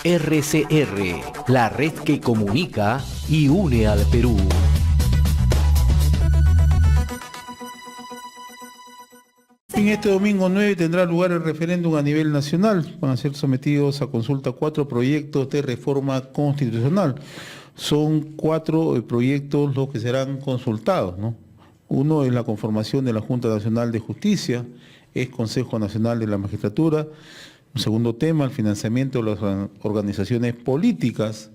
RCR, la red que comunica y une al Perú. En este domingo 9 tendrá lugar el referéndum a nivel nacional. Van a ser sometidos a consulta 4 proyectos de reforma constitucional. Son 4 proyectos los que serán consultados, ¿no? Uno es la conformación de la Junta Nacional de Justicia, es Consejo Nacional de la Magistratura. Un segundo tema, el financiamiento de las organizaciones políticas.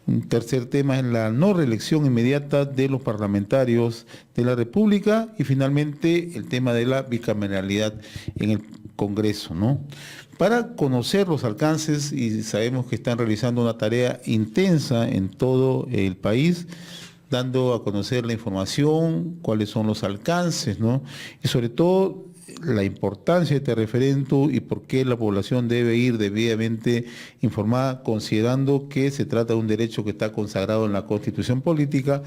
Un tercer tema es la no reelección inmediata de los parlamentarios de la República y finalmente el tema de la bicameralidad en el Congreso, ¿no? Para conocer los alcances, y sabemos que están realizando una tarea intensa en todo el país, dando a conocer la información, cuáles son los alcances, ¿no? Y sobre todo la importancia de este referéndum y por qué la población debe ir debidamente informada, considerando que se trata de un derecho que está consagrado en la Constitución Política.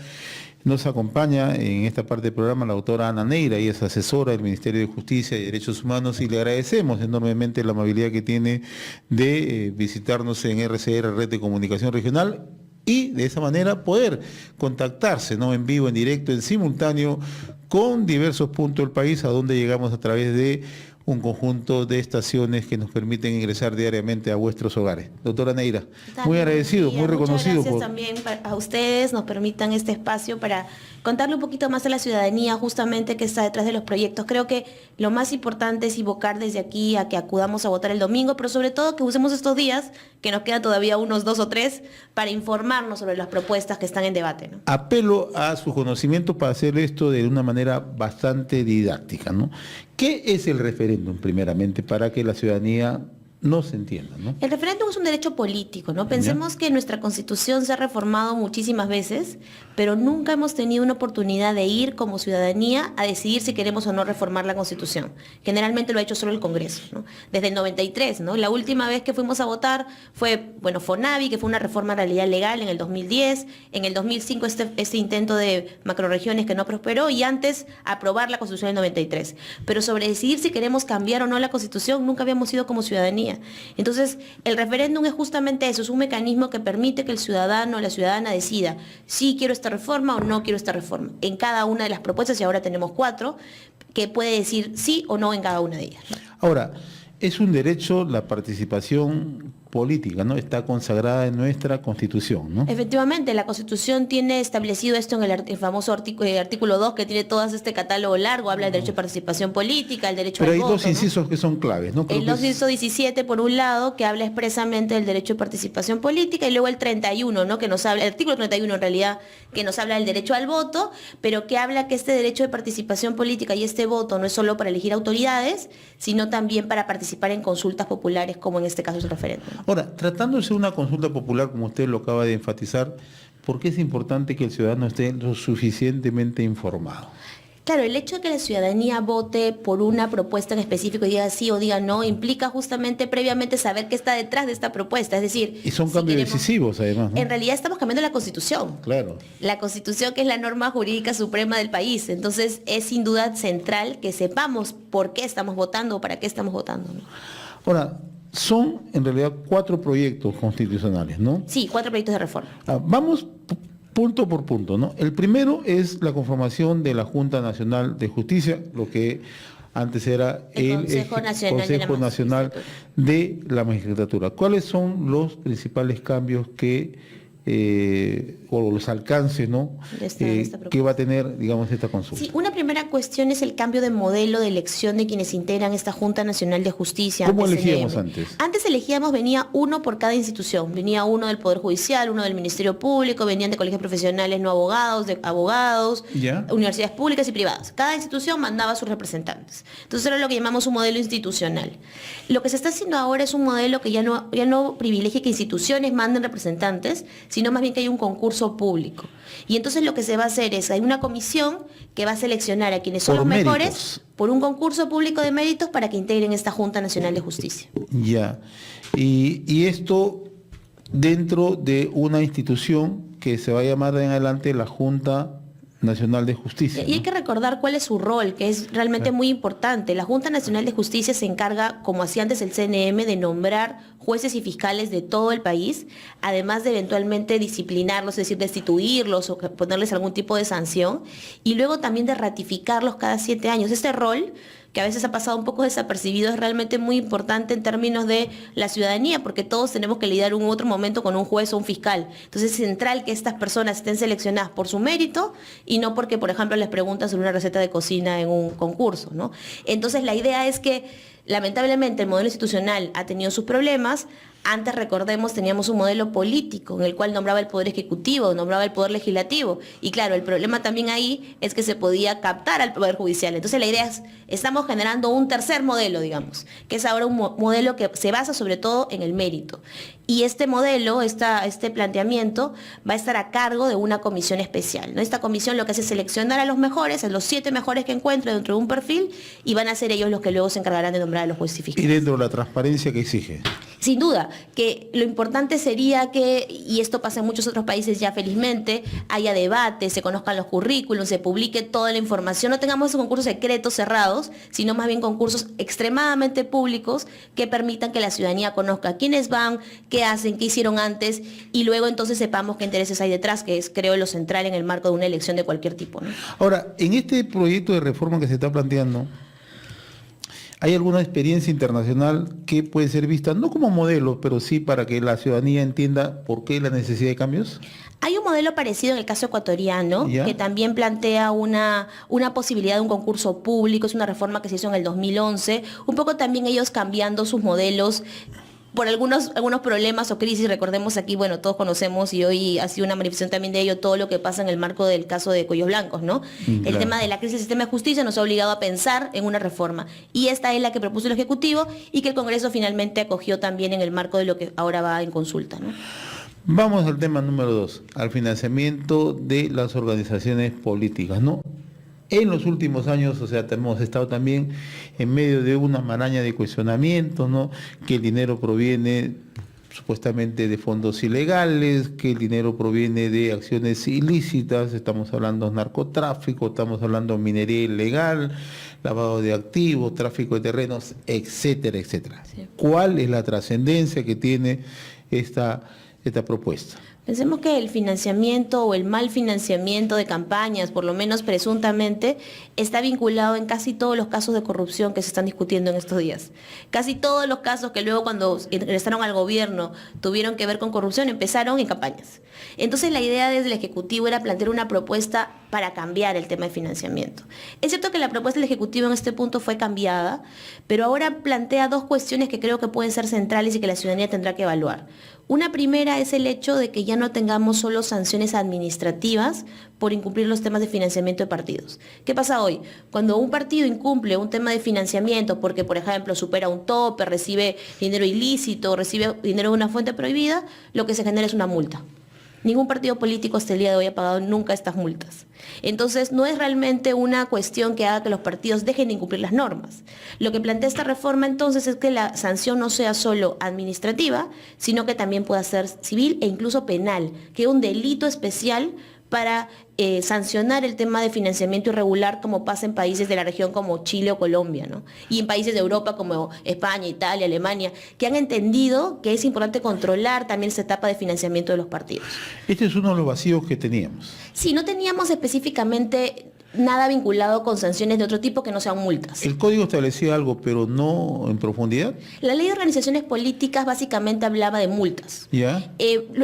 Nos acompaña en esta parte del programa la doctora Ana Neira, ella es asesora del Ministerio de Justicia y Derechos Humanos, y le agradecemos enormemente la amabilidad que tiene de visitarnos en RCR, Red de Comunicación Regional, y de esa manera poder contactarse, ¿no?, en vivo, en directo, en simultáneo, con diversos puntos del país, a donde llegamos a través de un conjunto de estaciones que nos permiten ingresar diariamente a vuestros hogares. Doctora Neira, muy agradecido, muy reconocido. Muchas gracias también a ustedes, nos permitan este espacio para contarle un poquito más a la ciudadanía justamente que está detrás de los proyectos. Creo que lo más importante es invocar desde aquí a que acudamos a votar el domingo, pero sobre todo que usemos estos días, que nos quedan todavía unos 2 o 3, para informarnos sobre las propuestas que están en debate, ¿no? Apelo a su conocimiento para hacer esto de una manera bastante didáctica, ¿no? ¿Qué es el referéndum, primeramente, para que la ciudadanía no se entienda, ¿no? El referéndum es un derecho político, ¿no? Pensemos que nuestra Constitución se ha reformado muchísimas veces, pero nunca hemos tenido una oportunidad de ir como ciudadanía a decidir si queremos o no reformar la Constitución. Generalmente lo ha hecho solo el Congreso, ¿no? Desde el 93, ¿no? La última vez que fuimos a votar fue, bueno, FONAVI, que fue una reforma en realidad legal en el 2010, en el 2005 este intento de macroregiones que no prosperó, y antes aprobar la Constitución del 93. Pero sobre decidir si queremos cambiar o no la Constitución, nunca habíamos ido como ciudadanía. Entonces, el referéndum es justamente eso, es un mecanismo que permite que el ciudadano o la ciudadana decida si quiero esta reforma o no quiero esta reforma. En cada una de las propuestas, y ahora tenemos 4, que puede decir sí o no en cada una de ellas. Ahora, es un derecho la participación política, ¿no? Está consagrada en nuestra Constitución, ¿no? Efectivamente, la Constitución tiene establecido esto en el famoso artículo 2, que tiene todo este catálogo largo, habla del derecho de participación política, el derecho al voto. Pero hay 2 incisos, ¿no?, que son claves, ¿no? El inciso 17, por un lado, que habla expresamente del derecho de participación política, y luego el 31, ¿no?, que nos habla, el artículo 31 en realidad, que nos habla del derecho al voto, pero que habla que este derecho de participación política y este voto no es solo para elegir autoridades, sino también para participar en consultas populares, como en este caso es el referéndum. Ahora, tratándose de una consulta popular, como usted lo acaba de enfatizar, ¿por qué es importante que el ciudadano esté lo suficientemente informado? Claro, el hecho de que la ciudadanía vote por una propuesta en específico y diga sí o diga no, implica justamente previamente saber qué está detrás de esta propuesta. Es decir, y son cambios decisivos, además, ¿no? En realidad estamos cambiando la Constitución. Claro. La Constitución, que es la norma jurídica suprema del país. Entonces, es sin duda central que sepamos por qué estamos votando o para qué estamos votando, ¿no? Ahora, son en realidad 4 proyectos constitucionales, ¿no? Sí, 4 proyectos de reforma. Vamos punto por punto, ¿no? El primero es la conformación de la Junta Nacional de Justicia, lo que antes era el Consejo Nacional de la Magistratura. ¿Cuáles son los principales cambios que o los alcances, ¿no?, que va a tener, digamos, esta consulta? Sí, una primera cuestión es el cambio de modelo de elección de quienes integran esta Junta Nacional de Justicia. ¿Cómo elegíamos antes? Antes elegíamos, venía uno por cada institución, venía uno del Poder Judicial, uno del Ministerio Público, venían de colegios profesionales no abogados, de abogados, universidades públicas y privadas. Cada institución mandaba a sus representantes. Entonces era lo que llamamos un modelo institucional. Lo que se está haciendo ahora es un modelo que ya no privilegia que instituciones manden representantes, sino más bien que hay un concurso público. Y entonces lo que se va a hacer es, hay una comisión que va a seleccionar a quienes son los mejores por un concurso público de méritos para que integren esta Junta Nacional de Justicia. Ya. Y esto dentro de una institución que se va a llamar en adelante la Junta Nacional de Justicia. Y hay que recordar cuál es su rol, que es realmente muy importante. La Junta Nacional de Justicia se encarga, como hacía antes el CNM, de nombrar jueces y fiscales de todo el país, además de eventualmente disciplinarlos, es decir, destituirlos o ponerles algún tipo de sanción, y luego también de ratificarlos cada 7 años. Este rol, que a veces ha pasado un poco desapercibido, es realmente muy importante en términos de la ciudadanía, porque todos tenemos que lidiar en un otro momento con un juez o un fiscal. Entonces es central que estas personas estén seleccionadas por su mérito y no porque, por ejemplo, les preguntan sobre una receta de cocina en un concurso, ¿no? Entonces la idea es que, lamentablemente, el modelo institucional ha tenido sus problemas. Antes, recordemos, teníamos un modelo político en el cual nombraba el Poder Ejecutivo, nombraba el Poder Legislativo. Y claro, el problema también ahí es que se podía captar al Poder Judicial. Entonces la idea es, estamos generando un tercer modelo, digamos, que es ahora un modelo que se basa sobre todo en el mérito. Y este modelo, este planteamiento, va a estar a cargo de una comisión especial, ¿no? Esta comisión lo que hace es seleccionar a los mejores, a los 7 mejores que encuentre dentro de un perfil, y van a ser ellos los que luego se encargarán de nombrar a los jueces y fiscales. Y dentro de la transparencia que exige. Sin duda, que lo importante sería que, y esto pasa en muchos otros países ya felizmente, haya debate, se conozcan los currículums, se publique toda la información, no tengamos esos concursos secretos cerrados, sino más bien concursos extremadamente públicos que permitan que la ciudadanía conozca quiénes van, qué hacen, qué hicieron antes, y luego entonces sepamos qué intereses hay detrás, que es, creo, lo central en el marco de una elección de cualquier tipo, ¿no? Ahora, en este proyecto de reforma que se está planteando, ¿hay alguna experiencia internacional que puede ser vista, no como modelo, pero sí para que la ciudadanía entienda por qué la necesidad de cambios? Hay un modelo parecido en el caso ecuatoriano, ¿Ya? que también plantea una posibilidad de un concurso público, es una reforma que se hizo en el 2011, un poco también ellos cambiando sus modelos por algunos problemas o crisis. Recordemos aquí, bueno, todos conocemos, y hoy ha sido una manifestación también de ello, todo lo que pasa en el marco del caso de Cuellos Blancos, ¿no? Claro. El tema de la crisis del sistema de justicia nos ha obligado a pensar en una reforma, y esta es la que propuso el Ejecutivo y que el Congreso finalmente acogió también en el marco de lo que ahora va en consulta, ¿no? Vamos al tema número 2, al financiamiento de las organizaciones políticas, ¿no? En los últimos años, o sea, hemos estado también en medio de una maraña de cuestionamientos, ¿no? Que el dinero proviene supuestamente de fondos ilegales, que el dinero proviene de acciones ilícitas, estamos hablando de narcotráfico, estamos hablando de minería ilegal, lavado de activos, tráfico de terrenos, etcétera, etcétera. Sí. ¿Cuál es la trascendencia que tiene esta propuesta? Pensemos que el financiamiento o el mal financiamiento de campañas, por lo menos presuntamente, está vinculado en casi todos los casos de corrupción que se están discutiendo en estos días. Casi todos los casos que luego, cuando ingresaron al gobierno, tuvieron que ver con corrupción, empezaron en campañas. Entonces la idea desde el Ejecutivo era plantear una propuesta para cambiar el tema de financiamiento. Es cierto que la propuesta del Ejecutivo en este punto fue cambiada, pero ahora plantea 2 cuestiones que creo que pueden ser centrales y que la ciudadanía tendrá que evaluar. Una primera es el hecho de que ya no tengamos solo sanciones administrativas por incumplir los temas de financiamiento de partidos. ¿Qué pasa hoy? Cuando un partido incumple un tema de financiamiento porque, por ejemplo, supera un tope, recibe dinero ilícito, recibe dinero de una fuente prohibida, lo que se genera es una multa. Ningún partido político hasta el día de hoy ha pagado nunca estas multas. Entonces, no es realmente una cuestión que haga que los partidos dejen de incumplir las normas. Lo que plantea esta reforma entonces es que la sanción no sea solo administrativa, sino que también pueda ser civil e incluso penal, que es un delito especial para sancionar el tema de financiamiento irregular, como pasa en países de la región como Chile o Colombia, ¿no? Y en países de Europa como España, Italia, Alemania, que han entendido que es importante controlar también esta etapa de financiamiento de los partidos. Este es uno de los vacíos que teníamos. Sí, no teníamos específicamente nada vinculado con sanciones de otro tipo que no sean multas. El código establecía algo, pero no en profundidad. La ley de organizaciones políticas básicamente hablaba de multas. ¿Ya?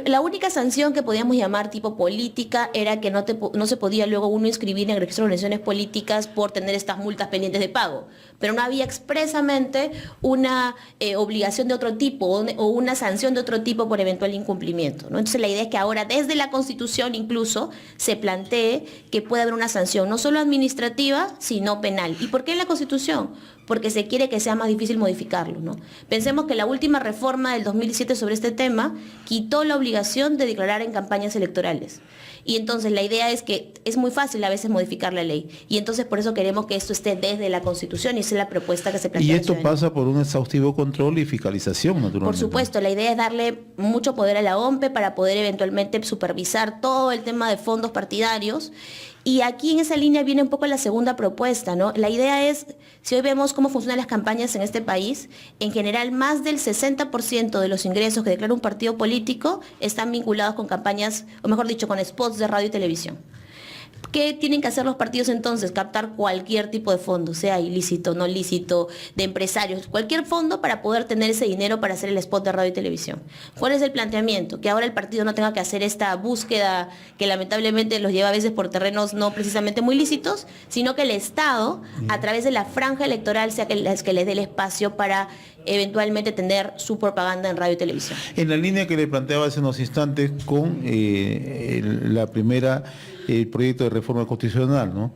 La única sanción que podíamos llamar tipo política era que no se podía luego uno inscribir en el registro de organizaciones políticas por tener estas multas pendientes de pago. Pero no había expresamente una obligación de otro tipo o una sanción de otro tipo por eventual incumplimiento, ¿no? Entonces la idea es que ahora desde la Constitución incluso se plantee que puede haber una sanción, no solo administrativa, sino penal. ¿Y por qué en la Constitución? Porque se quiere que sea más difícil modificarlo, ¿no? Pensemos que la última reforma del 2017 sobre este tema quitó la obligación de declarar en campañas electorales. Y entonces la idea es que es muy fácil a veces modificar la ley. Y entonces por eso queremos que esto esté desde la Constitución y esa es la propuesta que se plantea. Y esto pasa por un exhaustivo control y fiscalización, naturalmente. Por supuesto, la idea es darle mucho poder a la OMPE para poder eventualmente supervisar todo el tema de fondos partidarios Y aquí en esa línea viene un poco la segunda propuesta, ¿no? La idea es, si hoy vemos cómo funcionan las campañas en este país, en general más del 60% de los ingresos que declara un partido político están vinculados con campañas, o mejor dicho, con spots de radio y televisión. ¿Qué tienen que hacer los partidos entonces? Captar cualquier tipo de fondo, sea ilícito, no lícito, de empresarios, cualquier fondo para poder tener ese dinero para hacer el spot de radio y televisión. ¿Cuál es el planteamiento? Que ahora el partido no tenga que hacer esta búsqueda que lamentablemente los lleva a veces por terrenos no precisamente muy lícitos, sino que el Estado, a través de la franja electoral, sea que les dé el espacio para eventualmente tener su propaganda en radio y televisión. En la línea que le planteaba hace unos instantes con la primera, el proyecto de reforma constitucional, ¿no?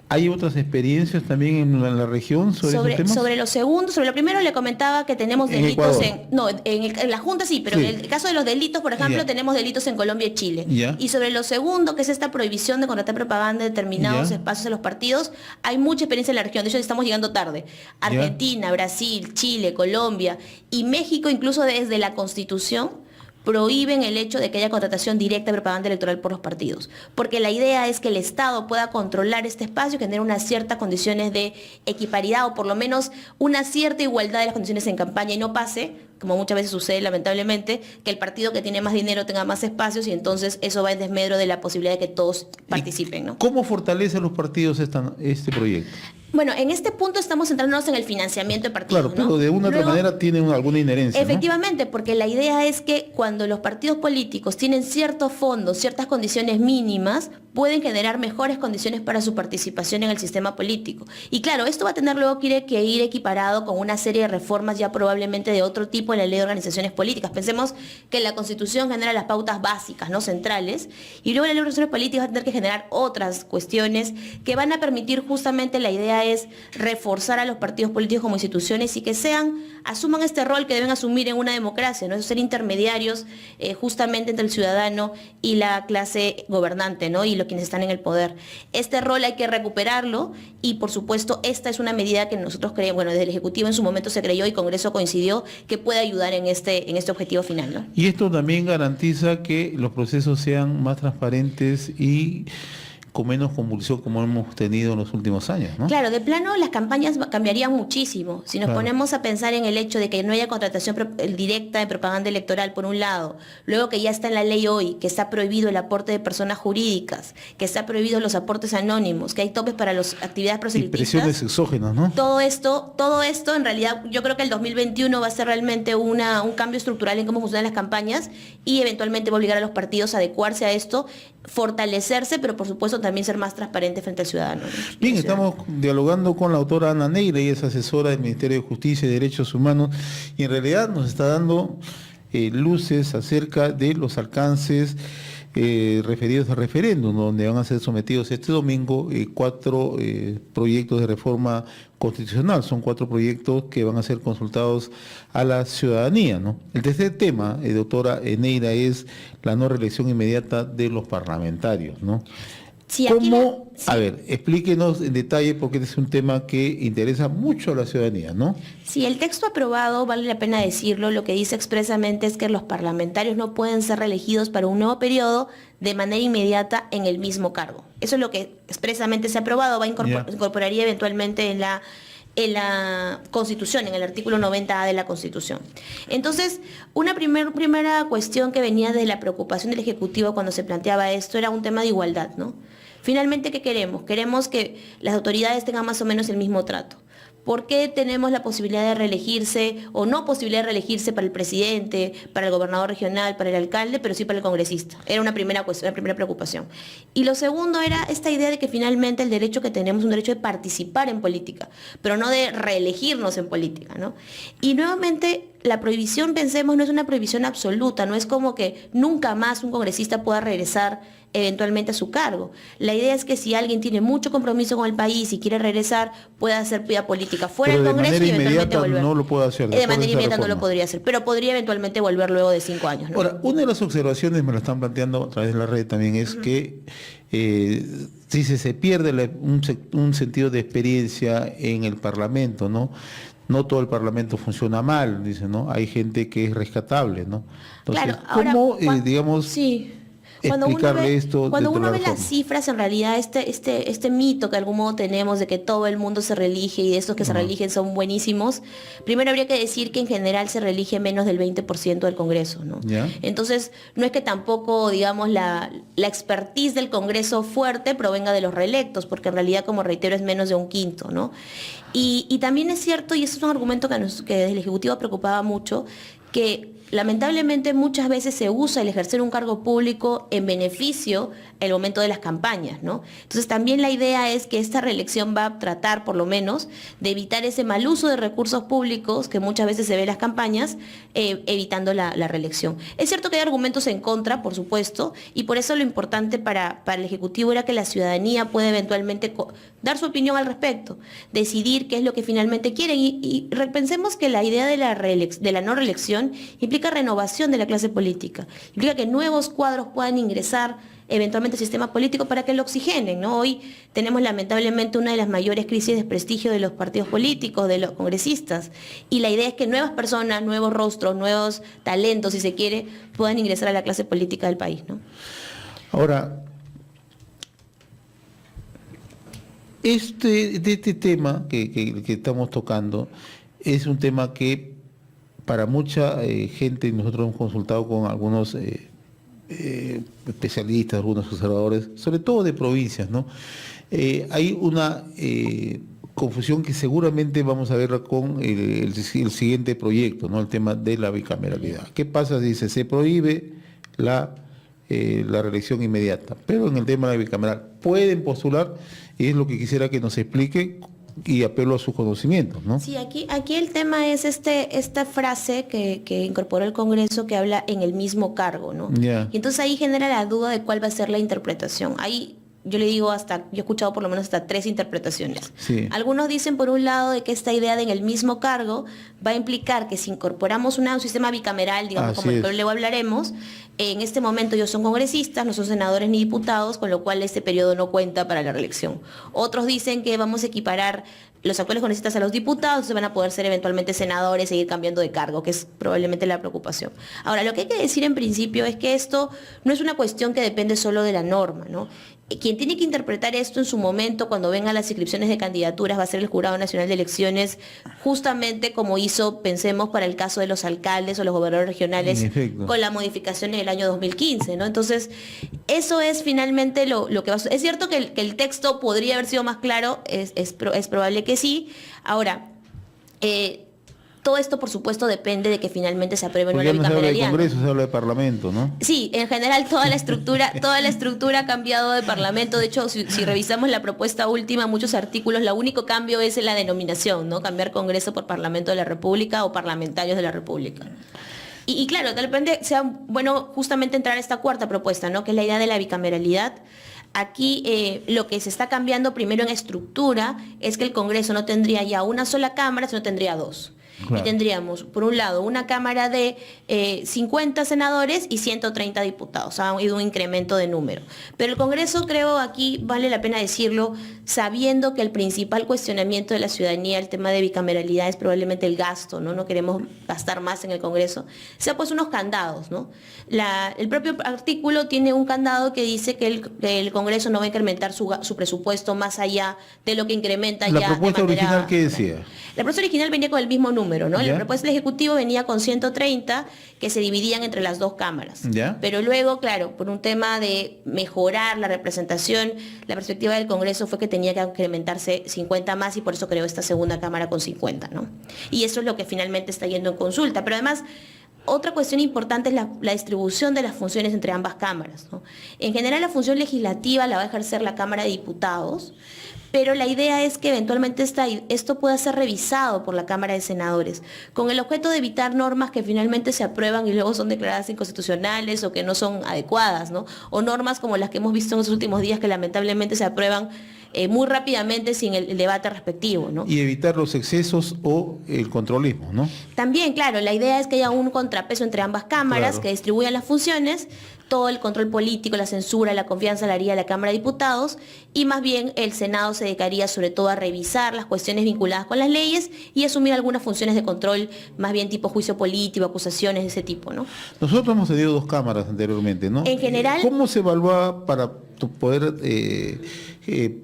¿Hay otras experiencias también en la región sobre esos temas? Sobre lo segundo, sobre lo primero le comentaba que tenemos delitos en la Junta sí, pero sí. En el caso de los delitos, por ejemplo, tenemos delitos en Colombia y Chile. Y sobre lo segundo, que es esta prohibición de contratar propaganda en determinados espacios de los partidos, hay mucha experiencia en la región, de hecho estamos llegando tarde. Argentina, Brasil, Chile, Colombia y México, incluso desde la Constitución, prohíben el hecho de que haya contratación directa de propaganda electoral por los partidos, porque la idea es que el Estado pueda controlar este espacio, que tener unas ciertas condiciones de equiparidad o por lo menos una cierta igualdad de las condiciones en campaña y no pase, como muchas veces sucede lamentablemente, que el partido que tiene más dinero tenga más espacios y entonces eso va en desmedro de la posibilidad de que todos participen, ¿no? ¿Cómo fortalecen los partidos este proyecto? Bueno, en este punto estamos centrándonos en el financiamiento de partidos. Claro, pero de una u otra manera tienen alguna inherencia. Efectivamente, ¿no? Porque la idea es que cuando los partidos políticos tienen ciertos fondos, ciertas condiciones mínimas, pueden generar mejores condiciones para su participación en el sistema político. Y claro, esto va a tener luego que ir equiparado con una serie de reformas ya probablemente de otro tipo en la ley de organizaciones políticas. Pensemos que la Constitución genera las pautas básicas, ¿no? Centrales, y luego la ley de organizaciones políticas va a tener que generar otras cuestiones que van a permitir justamente, la idea es reforzar a los partidos políticos como instituciones y que asuman este rol que deben asumir en una democracia, ¿no? Es ser intermediarios justamente entre el ciudadano y la clase gobernante, ¿no? Y quienes están en el poder. Este rol hay que recuperarlo y por supuesto esta es una medida que nosotros creemos, bueno, desde el Ejecutivo en su momento se creyó y Congreso coincidió que puede ayudar en este objetivo final, ¿no? Y esto también garantiza que los procesos sean más transparentes y con menos convulsión como hemos tenido en los últimos años, ¿no? Claro, de plano las campañas cambiarían muchísimo. Si nos ponemos a pensar en el hecho de que no haya contratación directa de propaganda electoral por un lado, luego que ya está en la ley hoy, que está prohibido el aporte de personas jurídicas, que está prohibido los aportes anónimos, que hay topes para las actividades proselitistas. Y presiones exógenas, ¿no? Todo esto en realidad yo creo que el 2021 va a ser realmente un cambio estructural en cómo funcionan las campañas y eventualmente va a obligar a los partidos a adecuarse a esto, fortalecerse, pero por supuesto también ser más transparente frente al ciudadano, ¿no? Bien, estamos dialogando con la autora Ana Neira, ella es asesora del Ministerio de Justicia y Derechos Humanos y en realidad nos está dando luces acerca de los alcances referidos al referéndum, donde van a ser sometidos este domingo 4 proyectos de reforma constitucional. Son 4 proyectos que van a ser consultados a la ciudadanía, ¿no? El tercer tema, doctora Neira, es la no reelección inmediata de los parlamentarios, ¿no? Sí, ¿Cómo? Sí. A ver, explíquenos en detalle porque este es un tema que interesa mucho a la ciudadanía, ¿no? Sí, el texto aprobado, vale la pena decirlo, lo que dice expresamente es que los parlamentarios no pueden ser reelegidos para un nuevo periodo de manera inmediata en el mismo cargo. Eso es lo que expresamente se ha aprobado, incorporaría eventualmente en la Constitución, en el artículo 90A de la Constitución. Entonces, una primera cuestión que venía de la preocupación del Ejecutivo cuando se planteaba esto era un tema de igualdad, ¿no? Finalmente, ¿qué queremos? Queremos que las autoridades tengan más o menos el mismo trato. ¿Por qué tenemos la posibilidad de reelegirse o no posibilidad de reelegirse para el presidente, para el gobernador regional, para el alcalde, pero sí para el congresista? Era una primera cuestión, una primera preocupación. Y lo segundo era esta idea de que finalmente el derecho que tenemos es un derecho de participar en política, pero no de reelegirnos en política, ¿no? Y nuevamente, la prohibición, pensemos, no es una prohibición absoluta, no es como que nunca más un congresista pueda regresar eventualmente a su cargo. La idea es que si alguien tiene mucho compromiso con el país y quiere regresar, pueda hacer vida política fuera del Congreso y eventualmente volver. No lo puede hacer. De manera inmediata no lo podría hacer, pero podría eventualmente volver luego de 5 años, ¿no? Ahora, una de las observaciones, me lo están planteando a través de la red también, es que si se pierde un sentido de experiencia en el Parlamento, ¿no? No todo el Parlamento funciona mal, dice, ¿no? Hay gente que es rescatable, ¿no? Entonces, claro, ahora, ¿cómo, digamos... Sí. explicarle esto cuando dentro de uno la ve las reforma. cifras, en realidad este mito que de algún modo tenemos de que todo el mundo se reelige y de estos que se reeligen son buenísimos, primero habría que decir que en general se reelige menos del 20% del Congreso, ¿no? ¿Ya? Entonces, no es que tampoco, digamos, la expertise del Congreso fuerte provenga de los reelectos, porque en realidad, como reitero, es menos de un quinto, ¿no? Y también es cierto, y eso es un argumento que desde el Ejecutivo preocupaba mucho, que lamentablemente muchas veces se usa el ejercer un cargo público en beneficio en el momento de las campañas, ¿no? Entonces también la idea es que esta reelección va a tratar, por lo menos, de evitar ese mal uso de recursos públicos que muchas veces se ve en las campañas, evitando la reelección. Es cierto que hay argumentos en contra, por supuesto, y por eso lo importante para el Ejecutivo era que la ciudadanía pueda eventualmente dar su opinión al respecto, decidir qué es lo que finalmente quieren. Y repensemos que la idea de la no reelección implica renovación de la clase política, implica que nuevos cuadros puedan ingresar eventualmente al sistema político para que lo oxigenen, ¿no? Hoy tenemos lamentablemente una de las mayores crisis de prestigio de los partidos políticos, de los congresistas, y la idea es que nuevas personas, nuevos rostros, nuevos talentos, si se quiere, puedan ingresar a la clase política del país, ¿no? Ahora, de este tema que estamos tocando es un tema que para mucha gente, nosotros hemos consultado con algunos especialistas, algunos observadores, sobre todo de provincias, ¿no? Hay una confusión que seguramente vamos a verla con el siguiente proyecto, ¿no? El tema de la bicameralidad. ¿Qué pasa? Dice, se prohíbe la reelección inmediata, pero en el tema de la bicameral pueden postular, y es lo que quisiera que nos explique, y apelo a sus conocimientos, ¿no? Sí, aquí el tema es esta frase que incorporó el Congreso que habla en el mismo cargo, ¿no? Ya. Y entonces ahí genera la duda de cuál va a ser la interpretación. Ahí yo le digo yo he escuchado por lo menos hasta 3 interpretaciones. Sí. Algunos dicen por un lado de que esta idea de en el mismo cargo va a implicar que si incorporamos un sistema bicameral, digamos, Así como el es. que luego hablaremos, en este momento ellos son congresistas, no son senadores ni diputados, con lo cual este periodo no cuenta para la reelección. Otros dicen que vamos a equiparar los actuales congresistas a los diputados, se van a poder ser eventualmente senadores, seguir cambiando de cargo, que es probablemente la preocupación. Ahora, lo que hay que decir en principio es que esto no es una cuestión que depende solo de la norma, ¿no? Quien tiene que interpretar esto en su momento, cuando vengan las inscripciones de candidaturas, va a ser el Jurado Nacional de Elecciones, justamente como hizo, pensemos, para el caso de los alcaldes o los gobernadores regionales, En efecto. con la modificación en el año 2015, ¿no? Entonces, eso es finalmente lo que va a suceder. Es cierto que el texto podría haber sido más claro, es probable que sí. Ahora, todo esto, por supuesto, depende de que finalmente se apruebe Porque una ya no se habla de bicameralidad, ¿no? Congreso, se habla de Parlamento, ¿no? Sí, en general toda la estructura ha cambiado de Parlamento. De hecho, si revisamos la propuesta última, muchos artículos, el único cambio es en la denominación, ¿no? Cambiar Congreso por Parlamento de la República o Parlamentarios de la República. Y claro, de repente sea bueno justamente entrar a esta cuarta propuesta, ¿no? Que es la idea de la bicameralidad. Aquí lo que se está cambiando primero en estructura es que el Congreso no tendría ya una sola cámara, sino tendría 2. Claro. Y tendríamos, por un lado, una Cámara de 50 senadores y 130 diputados. Ha habido un incremento de número. Pero el Congreso, creo, aquí vale la pena decirlo, sabiendo que el principal cuestionamiento de la ciudadanía, el tema de bicameralidad, es probablemente el gasto, ¿no? No queremos gastar más en el Congreso. Se ha puesto unos candados, ¿no? El propio artículo tiene un candado que dice que el Congreso no va a incrementar su presupuesto más allá de lo que incrementa ya La de propuesta manera... original, ¿qué decía? La propuesta original venía con el mismo número, ¿no? ¿Ya? La propuesta del Ejecutivo venía con 130 que se dividían entre las 2 cámaras. ¿Ya? Pero luego, claro, por un tema de mejorar la representación, la perspectiva del Congreso fue que tenía que incrementarse 50 más y por eso creó esta segunda cámara con 50, ¿no? Y eso es lo que finalmente está yendo en consulta. Pero además, otra cuestión importante es la distribución de las funciones entre ambas cámaras, ¿no? En general, la función legislativa la va a ejercer la Cámara de Diputados, pero la idea es que eventualmente esto pueda ser revisado por la Cámara de Senadores, con el objeto de evitar normas que finalmente se aprueban y luego son declaradas inconstitucionales o que no son adecuadas, ¿no? O normas como las que hemos visto en los últimos días que lamentablemente se aprueban muy rápidamente sin el debate respectivo, ¿no? Y evitar los excesos o el controlismo, ¿no? También, claro, la idea es que haya un contrapeso entre ambas cámaras, Claro. que distribuyan las funciones, todo el control político, la censura, la confianza la haría la Cámara de Diputados, y más bien el Senado se dedicaría sobre todo a revisar las cuestiones vinculadas con las leyes y asumir algunas funciones de control, más bien tipo juicio político, acusaciones de ese tipo, ¿no? Nosotros hemos tenido 2 cámaras anteriormente, ¿no? En general- ¿Cómo se evalúa para poder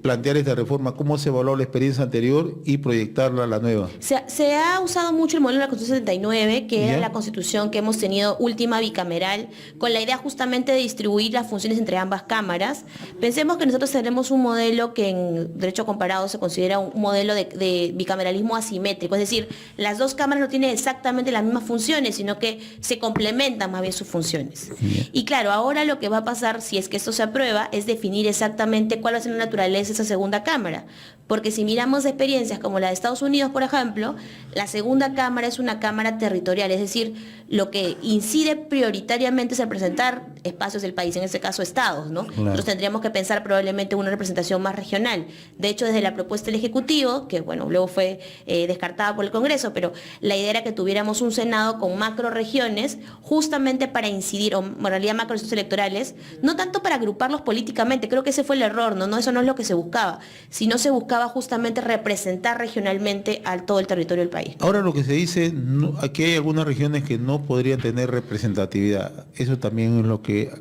plantear esta reforma? ¿Cómo se evaluó la experiencia anterior y proyectarla a la nueva? Se ha usado mucho el modelo de la Constitución 79, que Ya. era la constitución que hemos tenido última bicameral, con la idea justamente de distribuir las funciones entre ambas cámaras. Pensemos que nosotros tenemos un modelo que en derecho comparado se considera un modelo de bicameralismo asimétrico, es decir, las dos cámaras no tienen exactamente las mismas funciones, sino que se complementan más bien sus funciones. Y claro, ahora lo que va a pasar, si es que esto se aprueba, es definir exactamente cuál va a ser la naturaleza de esa segunda cámara. Porque si miramos experiencias como la de Estados Unidos, por ejemplo, la segunda cámara es una cámara territorial, es decir, lo que incide prioritariamente es representar espacios del país, en este caso estados, ¿no? Claro. Nosotros tendríamos que pensar probablemente una representación más regional. De hecho, desde la propuesta del Ejecutivo, que bueno, luego fue descartada por el Congreso, pero la idea era que tuviéramos un Senado con macro regiones, justamente para incidir, o en realidad macro regiones electorales, no tanto para agruparlos políticamente, creo que ese fue el error, ¿no? Eso no es lo que se buscaba, sino se buscaba justamente representar regionalmente a todo el territorio del país. Ahora lo que se dice, aquí hay algunas regiones que no podrían tener representatividad. Eso también es lo que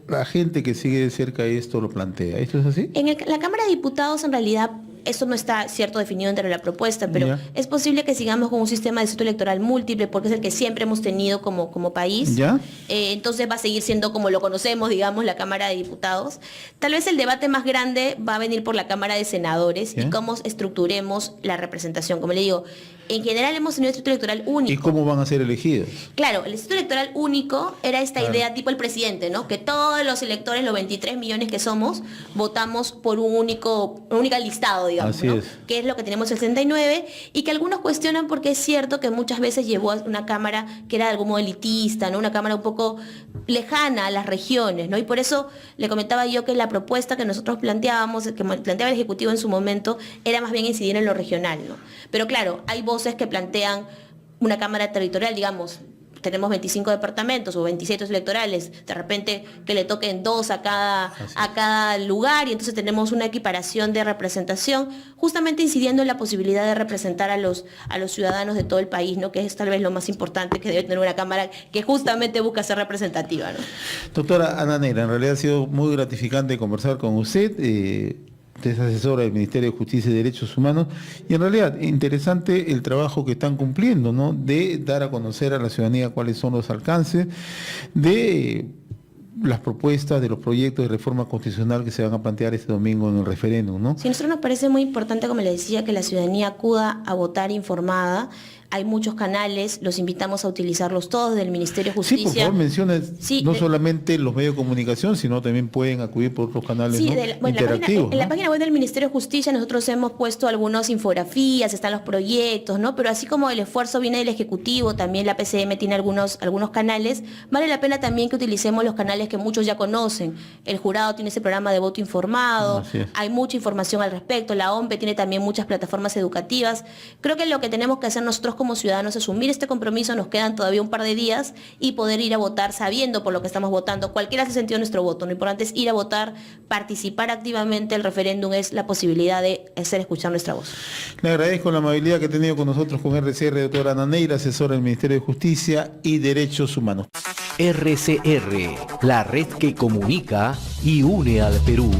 la gente que sigue de cerca esto lo plantea. ¿Esto es así? La Cámara de Diputados, en realidad, esto no está cierto definido dentro de la propuesta, pero Ya. es posible que sigamos con un sistema de distrito electoral múltiple, porque es el que siempre hemos tenido como país. ¿Ya? Entonces va a seguir siendo como lo conocemos, digamos, la Cámara de Diputados. Tal vez el debate más grande va a venir por la Cámara de Senadores ¿Ya? y cómo estructuremos la representación. Como le digo, en general hemos tenido distrito electoral único. ¿Y cómo van a ser elegidos? Claro, el distrito electoral único era esta Claro. idea tipo el presidente, ¿no? Que todos los electores, los 23 millones que somos, votamos por un único listado, digamos, Así ¿no? es. Que es lo que tenemos el 69, y que algunos cuestionan porque es cierto que muchas veces llevó a una cámara que era de algún modo elitista, ¿no? Una cámara un poco lejana a las regiones, ¿no? Y por eso le comentaba yo que la propuesta que nosotros planteábamos, que planteaba el Ejecutivo en su momento, era más bien incidir en lo regional, ¿no? Pero claro, hay voces que plantean una cámara territorial, digamos, tenemos 25 departamentos o 27 electorales, de repente que le toquen 2 a cada lugar, y entonces tenemos una equiparación de representación, justamente incidiendo en la posibilidad de representar a los ciudadanos de todo el país, ¿no? Que es tal vez lo más importante que debe tener una cámara que justamente busca ser representativa, ¿no? Doctora Ana Neira, en realidad ha sido muy gratificante conversar con usted. Usted es asesora del Ministerio de Justicia y Derechos Humanos, y en realidad interesante el trabajo que están cumpliendo, ¿no? De dar a conocer a la ciudadanía cuáles son los alcances de las propuestas, de los proyectos de reforma constitucional que se van a plantear este domingo en el referéndum, ¿no? Sí, a nosotros nos parece muy importante, como le decía, que la ciudadanía acuda a votar informada. Hay muchos canales, los invitamos a utilizarlos todos, del Ministerio de Sí, Justicia. por favor, mencione Sí, no solamente los medios de comunicación, sino también pueden acudir por otros canales, Sí, ¿no? Interactivos, en la ¿no? página web del Ministerio de Justicia nosotros hemos puesto algunas infografías, están los proyectos, ¿no? Pero así como el esfuerzo viene del Ejecutivo, también la PCM tiene algunos canales, vale la pena también que utilicemos los canales que muchos ya conocen. El jurado tiene ese programa de voto informado, Así es. hay mucha información al respecto, la OMPE tiene también muchas plataformas educativas. Creo que lo que tenemos que hacer nosotros como ciudadanos es asumir este compromiso, nos quedan todavía un par de días, y poder ir a votar sabiendo por lo que estamos votando, cualquiera sea el sentido de nuestro voto. Lo importante es ir a votar, participar activamente. El referéndum es la posibilidad de hacer escuchar nuestra voz. Le agradezco la amabilidad que ha tenido con nosotros con RCR, doctora Ana Neira, asesora del Ministerio de Justicia y Derechos Humanos. RCR, la red que comunica y une al Perú.